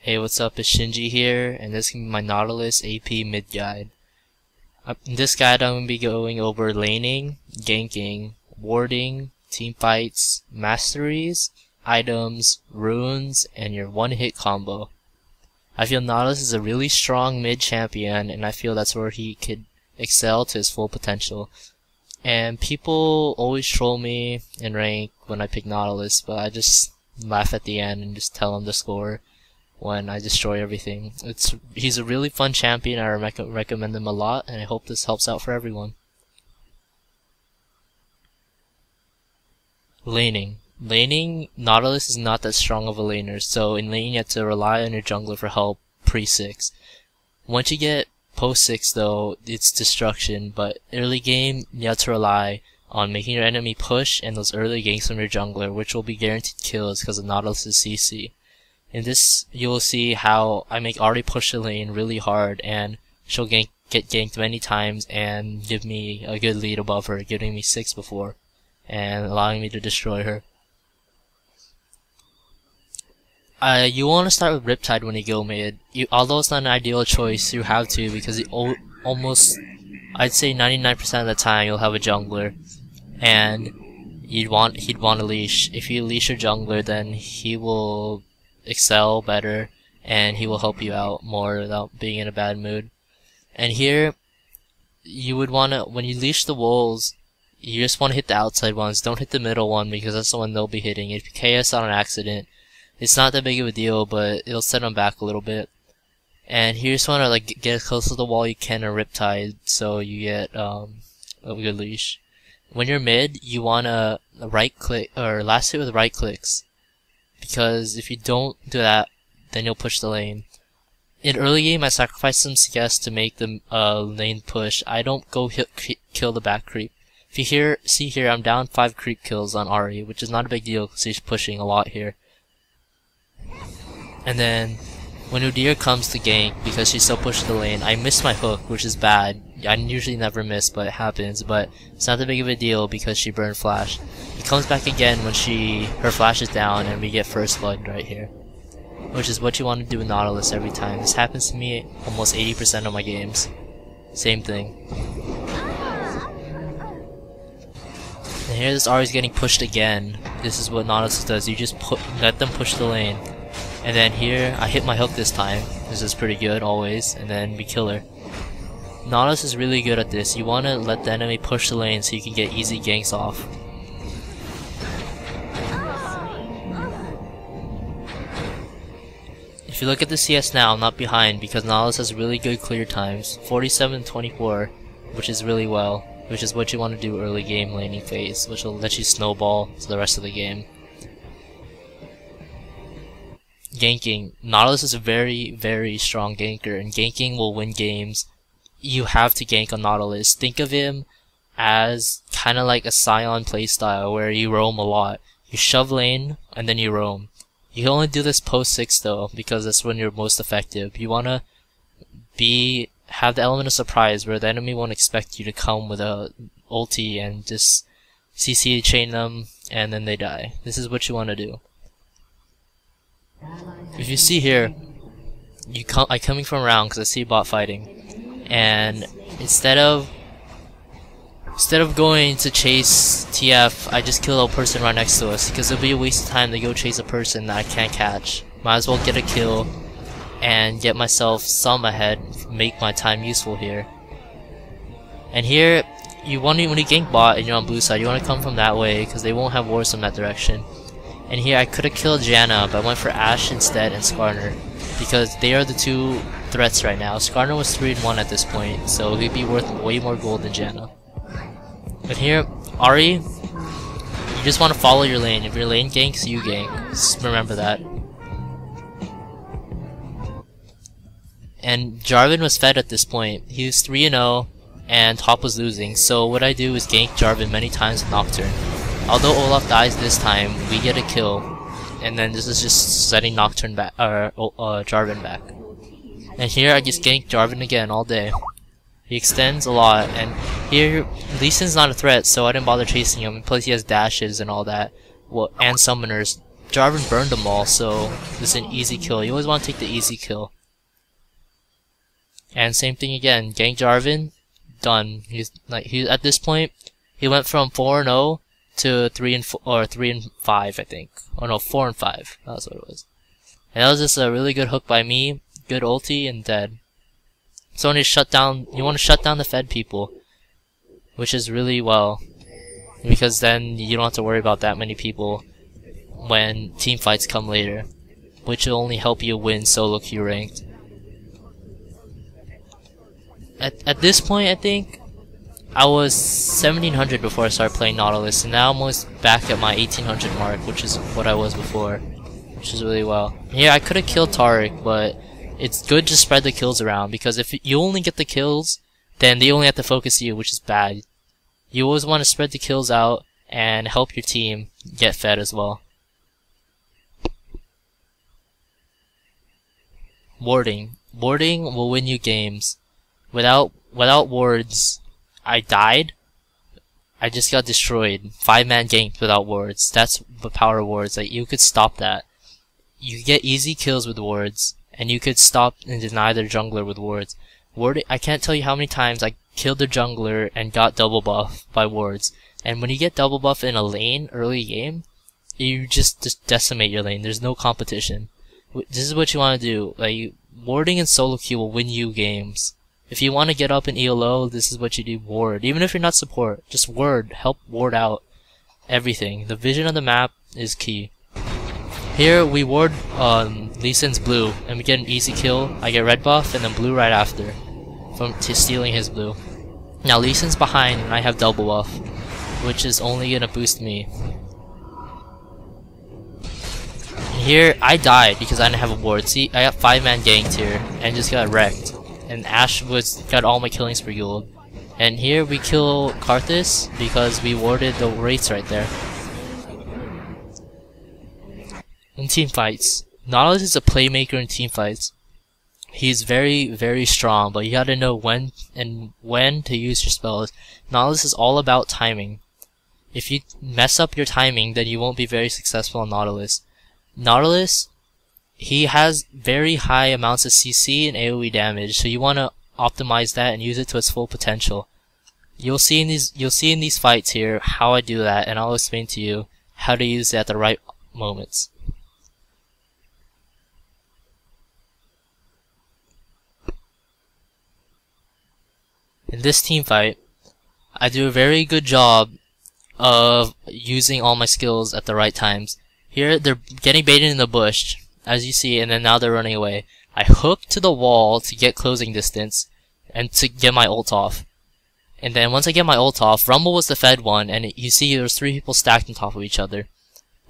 Hey, what's up? It's Shingee here, and this is my Nautilus AP mid guide. In this guide, I'm going to be going over laning, ganking, warding, team fights, masteries, items, runes, and your one-hit combo. I feel Nautilus is a really strong mid champion, and I feel that's where he could excel to his full potential. And people always troll me in rank when I pick Nautilus, but I just laugh at the end and just tell them the score when I destroy everything. He's a really fun champion. I recommend him a lot, and I hope this helps out for everyone. Laning, Nautilus is not that strong of a laner, so in laning you have to rely on your jungler for help pre-6. Once you get post-6 though, it's destruction, but early game you have to rely on making your enemy push and those early ganks from your jungler, which will be guaranteed kills because of Nautilus's CC. In this, you will see how I make Ahri push the lane really hard, and she'll get ganked many times and give me a good lead above her, giving me 6 before, and allowing me to destroy her. You want to start with Riptide when you go mid. Although it's not an ideal choice, you have to, because almost, I'd say 99% of the time, you'll have a jungler, and he'd want to leash. If you leash your jungler, then he will excel better, and he will help you out more without being in a bad mood. And here, you would want to, when you leash the wolves, you just want to hit the outside ones. Don't hit the middle one, because that's the one they'll be hitting. If you KS on an accident, it's not that big of a deal, but it'll set them back a little bit. And here you just want to get as close to the wall you can or Riptide, so you get a good leash. When you're mid, you want to right click or last hit with right clicks, because if you don't do that, then you'll push the lane. In early game, I sacrifice some CS to make the lane push. I don't go kill the back creep. If you see here, I'm down 5 creep kills on Ahri, which is not a big deal because he's pushing a lot here. And then when Udyr comes to gank, because she still pushes the lane, I miss my hook, which is bad. I usually never miss, but it happens. But it's not that big of a deal because she burned flash. He comes back again when her flash is down, and we get first blood right here, which is what you want to do with Nautilus every time. This happens to me almost 80% of my games. Same thing. And here this Ahri's getting pushed again. This is what Nautilus does. You just let them push the lane. And then here, I hit my hook this time. This is pretty good, always. And then we kill her. Nautilus is really good at this. You want to let the enemy push the lane so you can get easy ganks off. If you look at the CS now, I'm not behind because Nautilus has really good clear times. 47-24, which is really well. Which is what you want to do early game laning phase, which will let you snowball to the rest of the game. Ganking. Nautilus is a very, very strong ganker, and ganking will win games. You have to gank on Nautilus. Think of him as kind of like a Scion playstyle where you roam a lot. You shove lane, and then you roam. You can only do this post 6 though, because that's when you're most effective. You want to have the element of surprise where the enemy won't expect you to come with a ulti and just CC chain them, and then they die. This is what you want to do. If you see here, I'm coming from around because I see bot fighting, and instead of going to chase TF, I just kill a person right next to us because it'll be a waste of time to go chase a person that I can't catch. Might as well get a kill and get myself some ahead, make my time useful here. And here, when you gank bot and you're on blue side, you want to come from that way because they won't have wards from that direction. And here I could have killed Janna, but I went for Ashe instead and Skarner, because they are the two threats right now. Skarner was 3-1 at this point, so he'd be worth way more gold than Janna. But here, Ahri, you just want to follow your lane. If your lane ganks, you gank. Just remember that. And Jarvan was fed at this point. He was 3-0, and top was losing. So what I do is gank Jarvan many times with Nocturne. Although Olaf dies this time, we get a kill, and then this is just setting Nocturne back, Jarvan back. And here I just gank Jarvan again all day. He extends a lot, and here Lee Sin's not a threat, so I didn't bother chasing him. Plus he has dashes and all that, and summoners Jarvan burned them all, so this is an easy kill. You always want to take the easy kill. And same thing again, gank Jarvan, done. He's at this point, he went from 4-0 to 3-5, I think. Oh no, 4-5. That's what it was. And that was just a really good hook by me, good ulti, and dead. So when you want to shut down the Fed people, which is really well, because then you don't have to worry about that many people when team fights come later, which will only help you win solo queue ranked. At this point, I think I was 1700 before I started playing Nautilus, and now I'm almost back at my 1800 mark, which is what I was before, which is really well. Yeah, I could have killed Taric, but it's good to spread the kills around, because if you only get the kills, then they only have to focus you, which is bad. You always want to spread the kills out and help your team get fed as well. Warding. Warding will win you games. Without wards, I died. I just got destroyed. 5-man ganked without wards. That's the power of wards. Like, you could stop that. You could get easy kills with wards, and you could stop and deny their jungler with wards. Warding, I can't tell you how many times I killed their jungler and got double buff by wards. And when you get double buff in a lane early game, you just decimate your lane. There's no competition. This is what you want to do. Like, warding and solo queue will win you games. If you want to get up in ELO, this is what you do. Ward. Even if you're not support, just ward. Help ward out everything. The vision of the map is key. Here we ward Lee Sin's blue, and we get an easy kill. I get red buff and then blue right after from stealing his blue. Now Lee Sin's behind and I have double buff, which is only gonna boost me. Here, I died because I didn't have a ward. See, I got 5-man ganked here and just got wrecked. And Ashe got all my killings for Yule. And here we kill Karthus because we warded the wraiths right there. In team fights, Nautilus is a playmaker in team fights. He's very, very strong, but you gotta know when to use your spells. Nautilus is all about timing. If you mess up your timing, then you won't be very successful on Nautilus. Nautilus, he has very high amounts of CC and AoE damage, so you want to optimize that and use it to its full potential. You'll see in these fights here how I do that, and I'll explain to you how to use it at the right moments. In this team fight, I do a very good job of using all my skills at the right times. Here, they're getting baited in the bush, as you see, and then now they're running away. I hook to the wall to get closing distance, and to get my ult off. And then once I get my ult off, Rumble was the fed one, and you see there's 3 people stacked on top of each other.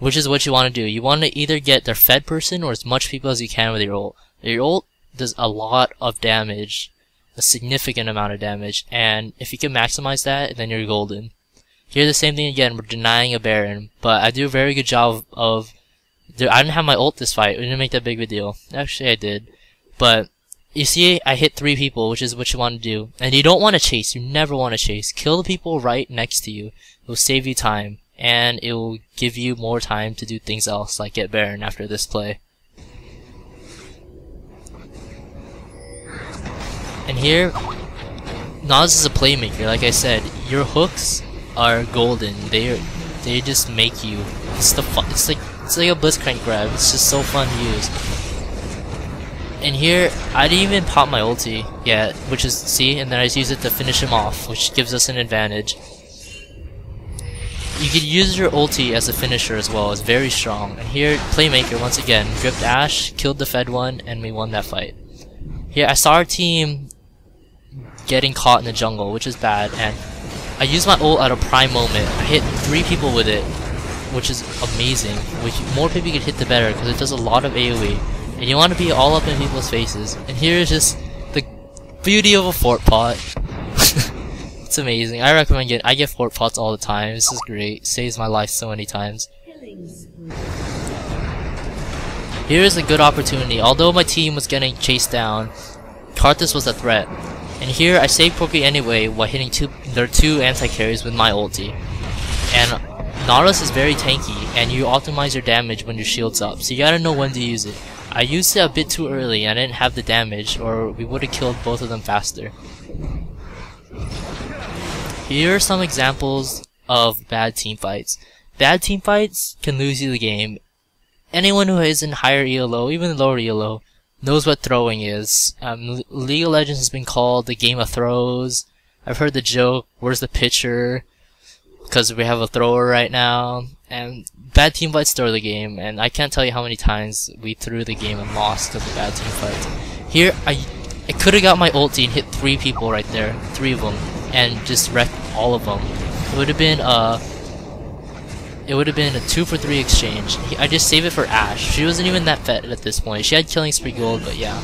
Which is what you want to do. You want to either get their fed person or as much people as you can with your ult. Your ult does a lot of damage. A significant amount of damage, and if you can maximize that, then you're golden. Here the same thing again, we're denying a Baron, but I do a very good job of I didn't have my ult this fight, we didn't make that big of a deal. Actually I did. But you see I hit 3 people, which is what you want to do. And you don't want to chase, you never want to chase. Kill the people right next to you. It will save you time, and it will give you more time to do things else, like get Baron after this play. And here, Nas is a playmaker. Like I said, your hooks are golden. They just make you. It's like a Blitzcrank grab. It's just so fun to use. And here, I didn't even pop my ulti yet, which is see, and then I just use it to finish him off, which gives us an advantage. You could use your ulti as a finisher as well. It's very strong. And here, playmaker once again gripped Ashe, killed the fed one, and we won that fight. Here, I saw our team getting caught in the jungle, which is bad, and I used my ult at a prime moment. I hit 3 people with it, which is amazing. Which more people you could hit, the better, because it does a lot of AoE. And you want to be all up in people's faces. And here is just the beauty of a fort pot. It's amazing. I recommend it. I get fort pots all the time. This is great. Saves my life so many times. Here is a good opportunity. Although my team was getting chased down, Karthus was a threat. And here I saved Corki anyway while hitting their 2 anti-carries with my ulti. And Nautilus is very tanky, and you optimize your damage when your shield's up, so you gotta know when to use it. I used it a bit too early, and I didn't have the damage, or we would've killed both of them faster. Here are some examples of bad team fights. Bad team fights can lose you the game. Anyone who is in higher ELO, even lower ELO, knows what throwing is. League of Legends has been called the game of throws. I've heard the joke, where's the pitcher? Because we have a thrower right now. And bad team fights throw the game, and I can't tell you how many times we threw the game and lost because of bad team fights. Here, I could have got my ulti and hit 3 people right there, 3 of them, and just wrecked all of them. It would have been a 2-for-3 exchange. I just saved it for Ashe. She wasn't even that fed at this point. She had killing spree gold, but yeah.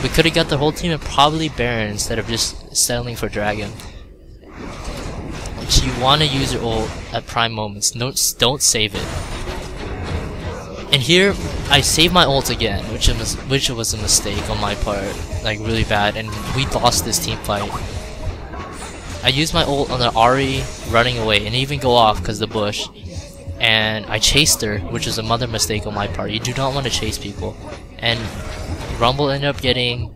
We could have got the whole team and probably Baron instead of just settling for Dragon. So you want to use your ult at prime moments. Don't save it. And here, I saved my ult again, which was a mistake on my part, like really bad, and we lost this team fight. I used my ult on the Ahri running away, and even go off because of the bush. And I chased her, which is another mistake on my part. You do not want to chase people. And Rumble ended up getting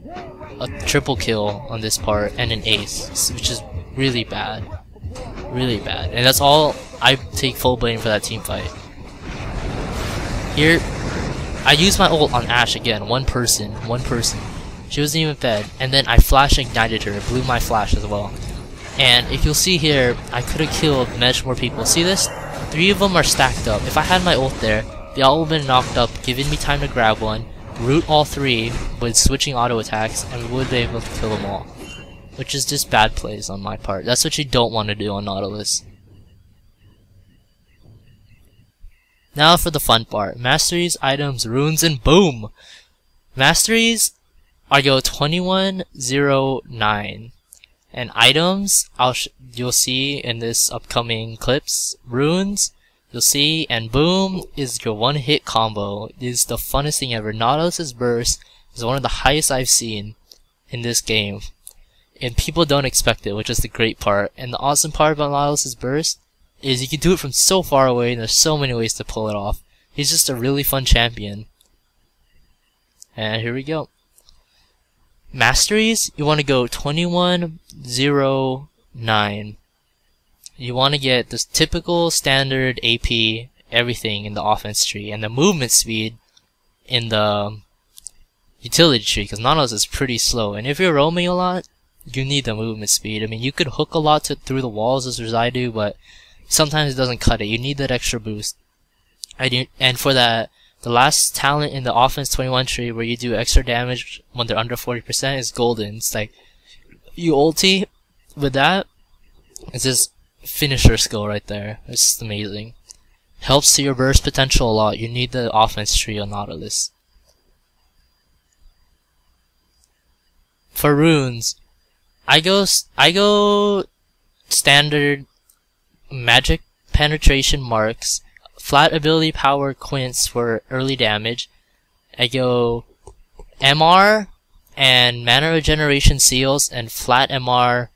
a triple kill on this part and an ace, which is really bad. Really bad. And that's all. I take full blame for that team fight. Here, I used my ult on Ashe again. One person. She wasn't even fed. And then I flash ignited her. Blew my flash as well. And if you'll see here, I could have killed much more people. See this? 3 of them are stacked up. If I had my ult there, they all would have been knocked up, giving me time to grab one, root all 3 with switching auto attacks, and we would be able to kill them all. Which is just bad plays on my part. That's what you don't want to do on Nautilus. Now for the fun part. Masteries, items, runes, and boom! Masteries, I go 2109. And items, you'll see in this upcoming clips. Runes, you'll see, and boom is your one-hit combo. It is the funnest thing ever. Nautilus's burst is one of the highest I've seen in this game. And people don't expect it, which is the great part. And the awesome part about Nautilus's burst is you can do it from so far away, and there's so many ways to pull it off. He's just a really fun champion. And here we go. Masteries, you want to go 2109. You want to get this typical standard AP, everything in the offense tree, and the movement speed in the utility tree, because Nautilus is pretty slow. And if you're roaming a lot, you need the movement speed. I mean, you could hook a lot through the walls as I do, but sometimes it doesn't cut it. You need that extra boost. And for that, the last talent in the offense 21 tree where you do extra damage when they're under 40% is golden. It's like, you ulti with that, it's just finisher skill right there. It's just amazing. Helps to your burst potential a lot. You need the offense tree on Nautilus. For runes, I go standard magic penetration marks, flat ability power quints for early damage. I go MR and mana regeneration seals and flat MR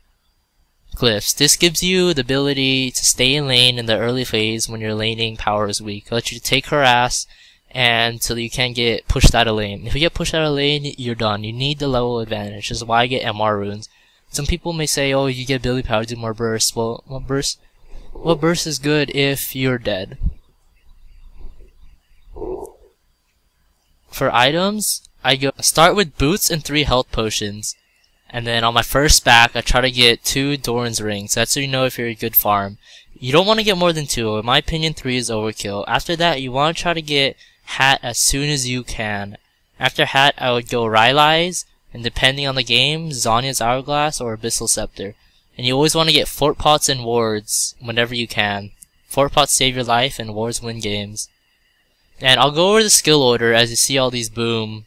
glyphs. This gives you the ability to stay in lane in the early phase when your laning power is weak. It lets you take harass until you can't get pushed out of lane. If you get pushed out of lane, you're done. You need the level advantage. This is why I get MR runes. Some people may say, oh, you get ability power, do more burst. Well, what burst is good if you're dead? For items, I start with boots and 3 health potions. And then on my first back, I try to get 2 Doran's rings. That's so you know if you're a good farm. You don't want to get more than 2. In my opinion, 3 is overkill. After that, you want to try to get hat as soon as you can. After hat, I would go Rylai's, and depending on the game, Zhonya's Hourglass or Abyssal Scepter. And you always want to get fort pots and wards whenever you can. Fort pots save your life and wards win games. And I'll go over the skill order as you see all these boom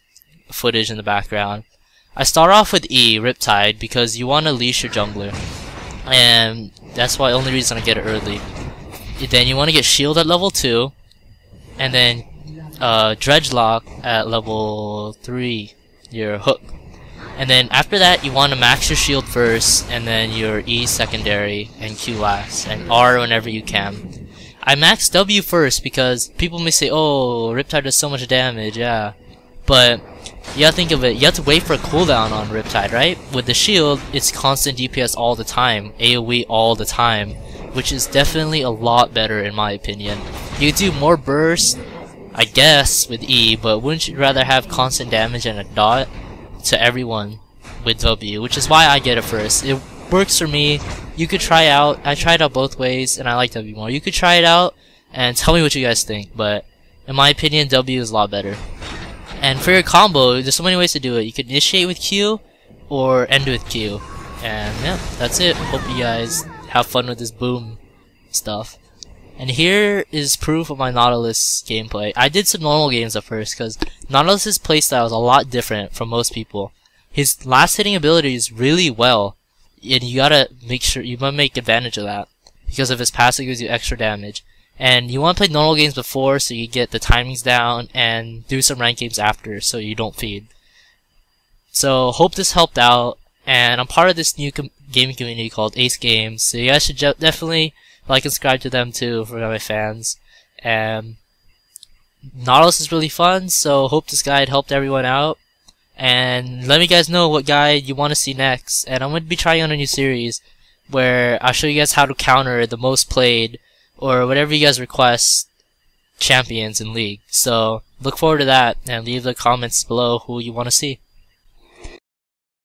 footage in the background. I start off with E, Riptide, because you want to leash your jungler. And that's why only reason I get it early. Then you want to get shield at level 2. And then Dredgelock at level 3, your hook. And then after that, you want to max your shield first, and then your E secondary, and Q last, and R whenever you can. I maxed W first because people may say, oh, Riptide does so much damage, yeah. But you gotta think of it, you have to wait for a cooldown on Riptide, right? With the shield, it's constant DPS all the time, AoE all the time, which is definitely a lot better in my opinion. You could do more burst, I guess, with E, but wouldn't you rather have constant damage and a dot to everyone with W, which is why I get it first. It works for me. You could try out. I tried out both ways, and I like W more. You could try it out and tell me what you guys think, but in my opinion, W is a lot better. And for your combo, there's so many ways to do it. You could initiate with Q or end with Q. And yeah, that's it. Hope you guys have fun with this boom stuff. And here is proof of my Nautilus gameplay. I did some normal games at first because Nautilus's playstyle is a lot different from most people. His last hitting ability is really well, and you gotta make sure you must make advantage of that because of his passive gives you extra damage. And you want to play normal games before so you get the timings down and do some ranked games after so you don't feed. So hope this helped out, and I'm part of this new gaming community called Ace Games, so you guys should definitely like and subscribe to them too for my fans. And Nautilus is really fun, so hope this guide helped everyone out. And let me guys know what guide you want to see next, and I'm going to be trying on a new series where I'll show you guys how to counter the most played or whatever you guys request champions in League. So look forward to that, and leave the comments below who you want to see.